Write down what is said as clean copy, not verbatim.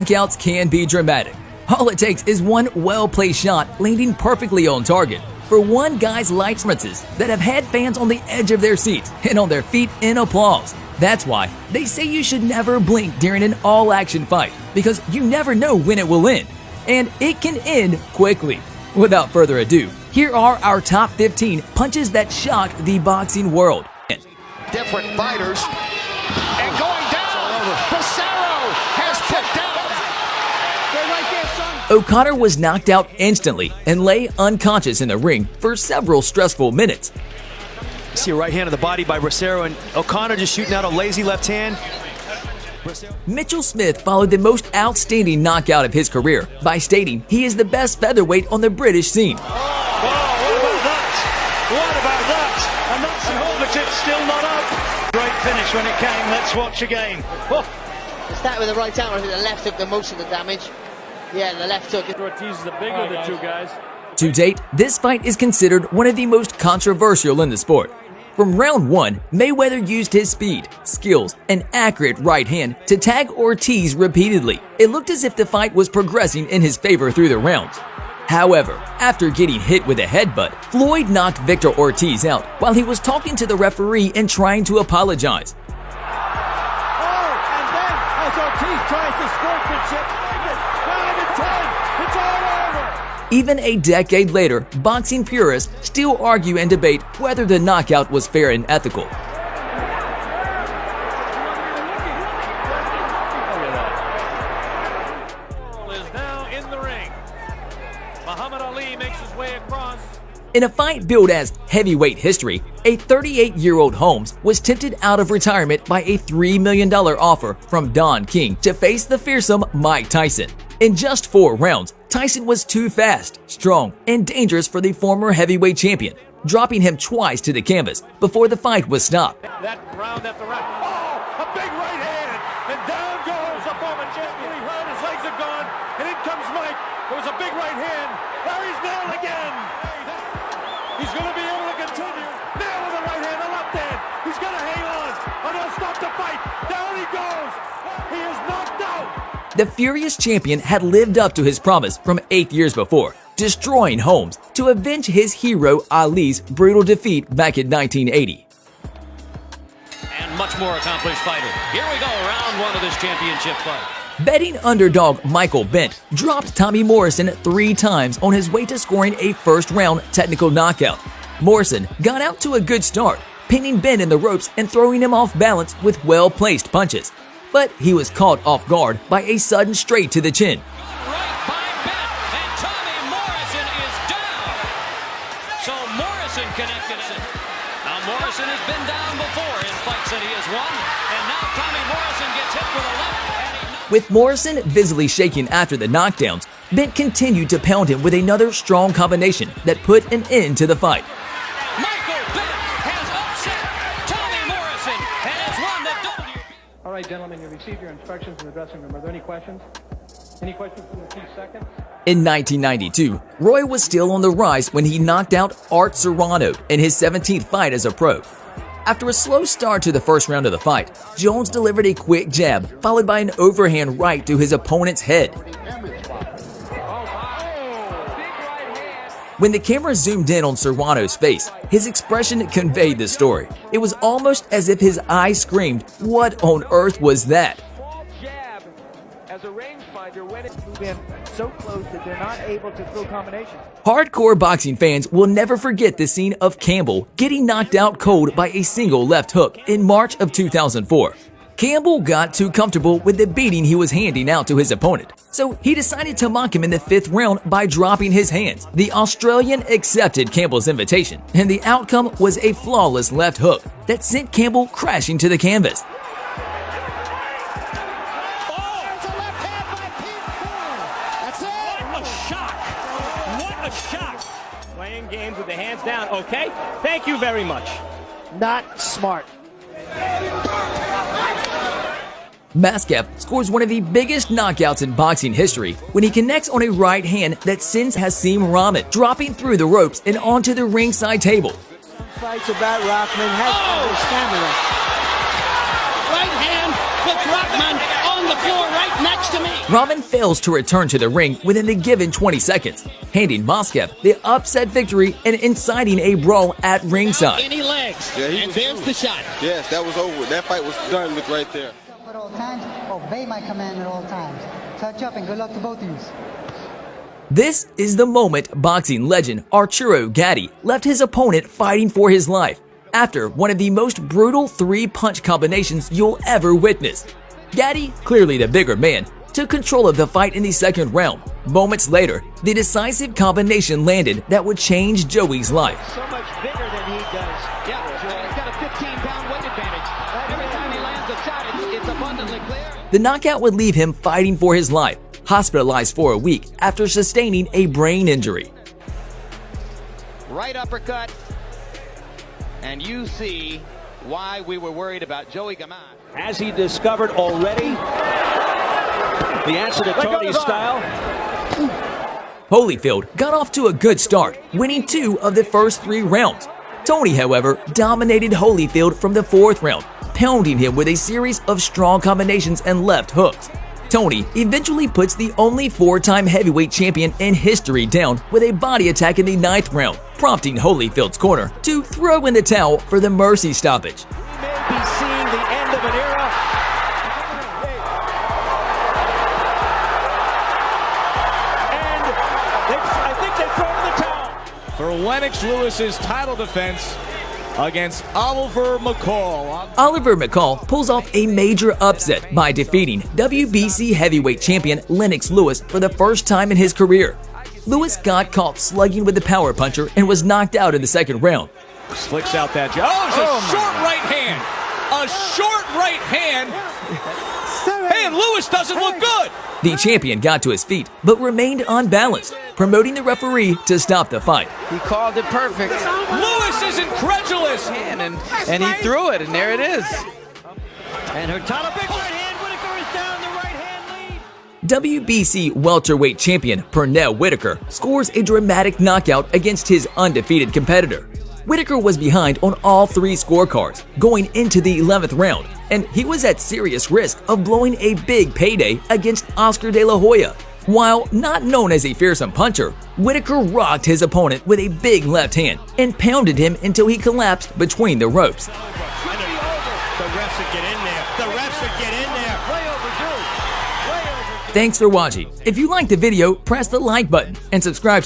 Knockouts can be dramatic. All it takes is one well-placed shot landing perfectly on target. For one guy's life performances that have had fans on the edge of their seats and on their feet in applause. That's why they say you should never blink during an all-action fight, because you never know when it will end. And it can end quickly. Without further ado, here are our top 15 punches that shocked the boxing world. Different fighters. And going down, Bracero has put down. O'Connor was knocked out instantly and lay unconscious in the ring for several stressful minutes. See a right hand to the body by Bracero, and O'Connor just shooting out a lazy left hand. Mitchell Smith followed the most outstanding knockout of his career by stating he is the best featherweight on the British scene. What about that? What about that? And that's an but it's still not up. Great finish when it came. Let's watch again. Start with the right hand. I think the left took the most of the damage. Yeah, the left took it. Ortiz is the bigger of the two guys. To date, this fight is considered one of the most controversial in the sport. From round 1, Mayweather used his speed, skills, and accurate right hand to tag Ortiz repeatedly. It looked as if the fight was progressing in his favor through the rounds. However, after getting hit with a headbutt, Floyd knocked Victor Ortiz out while he was talking to the referee and trying to apologize. And then, as Ortiz tries the sportsmanship, 9-10, it's all over. Even a decade later, boxing purists still argue and debate whether the knockout was fair and ethical. Is now in the ring. Muhammad Ali makes his way across. In a fight billed as heavyweight history, a 38-year-old Holmes was tempted out of retirement by a $3 million offer from Don King to face the fearsome Mike Tyson. In just 4 rounds, Tyson was too fast, strong, and dangerous for the former heavyweight champion, dropping him twice to the canvas before the fight was stopped. That round after round. Oh, a big right hand, and down goes the former champion. He heard his legs are gone, and in comes Mike. There was a big right hand. Larry's nailed again. He's going to be able to continue. Nail with the right hand, the left hand. He's going to hang on, or they'll stop the fight. Down he goes. He is knocked out. The furious champion had lived up to his promise from 8 years before, destroying Holmes to avenge his hero Ali's brutal defeat back in 1980. And much more accomplished fighter. Here we go, round 1 of this championship fight. Betting underdog Michael Bent dropped Tommy Morrison 3 times on his way to scoring a first-round technical knockout. Morrison got out to a good start, pinning Bent in the ropes and throwing him off balance with well-placed punches. But he was caught off guard by a sudden straight to the chin. Right by Bent, and Tommy Morrison is down. So Morrison connected it. Now Morrison has been down before in fights that he has won, and now Tommy Morrison gets hit with a left. With Morrison visibly shaking after the knockdowns, Bent continued to pound him with another strong combination that put an end to the fight. Michael Bent has upset Tommy Morrison and has won the W. All right, gentlemen, you received your instructions in the dressing room. Are there any questions? Any questions in the key seconds? In 1992, Roy was still on the rise when he knocked out Art Serrano in his 17th fight as a pro. After a slow start to the first round of the fight, Jones delivered a quick jab, followed by an overhand right to his opponent's head. When the camera zoomed in on Serrano's face, his expression conveyed the story. It was almost as if his eyes screamed, "What on earth was that?" As a rangefinder, when it move in so close that they're not able to throw combinations. Hardcore boxing fans will never forget the scene of Campbell getting knocked out cold by a single left hook in March of 2004. Campbell got too comfortable with the beating he was handing out to his opponent, so he decided to mock him in the 5th round by dropping his hands. The Australian accepted Campbell's invitation, and the outcome was a flawless left hook that sent Campbell crashing to the canvas. Playing games with the hands down. Okay, thank you very much. Not smart. Maskep scores one of the biggest knockouts in boxing history when he connects on a right hand that sends Hasim Rahman dropping through the ropes and onto the ringside table. Fights about Rockman has stamina. Right hand puts Rockman on the floor right next to me. Robin fails to return to the ring within the given 20 seconds, handing Moskev the upset victory and inciting a brawl at ringside. Any legs, Yeah, and there's the shot. Yes, that was over. That fight was done with right there. At all times, obey my command at all times. Touch up and good luck to both of you. This is the moment boxing legend Arturo Gatti left his opponent fighting for his life after one of the most brutal three-punch combinations you'll ever witness. Gatti, clearly the bigger man, took control of the fight in the second round. Moments later, the decisive combination landed that would change Joey's life. So much bigger than he does. Yeah, he's got a 15-pound weight advantage. Every time he lands a shot, it's abundantly clear. The knockout would leave him fighting for his life, hospitalized for a week after sustaining a brain injury. Right uppercut. And you see why we were worried about Joey Gaman. Has he discovered already the answer to Tony's style? Holyfield got off to a good start, winning 2 of the first 3 rounds. Tony, however, dominated Holyfield from the 4th round, pounding him with a series of strong combinations and left hooks. Tony eventually puts the only 4-time heavyweight champion in history down with a body attack in the 9th round, prompting Holyfield's corner to throw in the towel for the mercy stoppage. We may be seeing the end of an era. And I think they've thrown in the towel. For Lennox Lewis's title defense against Oliver McCall. Oliver McCall pulls off a major upset by defeating WBC heavyweight champion Lennox Lewis for the first time in his career. Lewis got caught slugging with the power puncher and was knocked out in the second round. Flicks out that jab. Oh, it's a short right hand. A short right hand. Hey, and Lewis doesn't look good. The champion got to his feet but remained unbalanced, promoting the referee to stop the fight. He called it perfect. Lewis is incredulous. And he threw it, and there it is. And Hurtado, big right hand. Whitaker is down the right hand lead. WBC welterweight champion Pernell Whitaker scores a dramatic knockout against his undefeated competitor. Whitaker was behind on all 3 scorecards going into the 11th round, and he was at serious risk of blowing a big payday against Oscar De La Hoya. While not known as a fearsome puncher, Whitaker rocked his opponent with a big left hand and pounded him until he collapsed between the ropes. The refs would get in there. The refs would get in there. Way overdue. Way overdue. Thanks for watching. If you liked the video, press the like button and subscribe to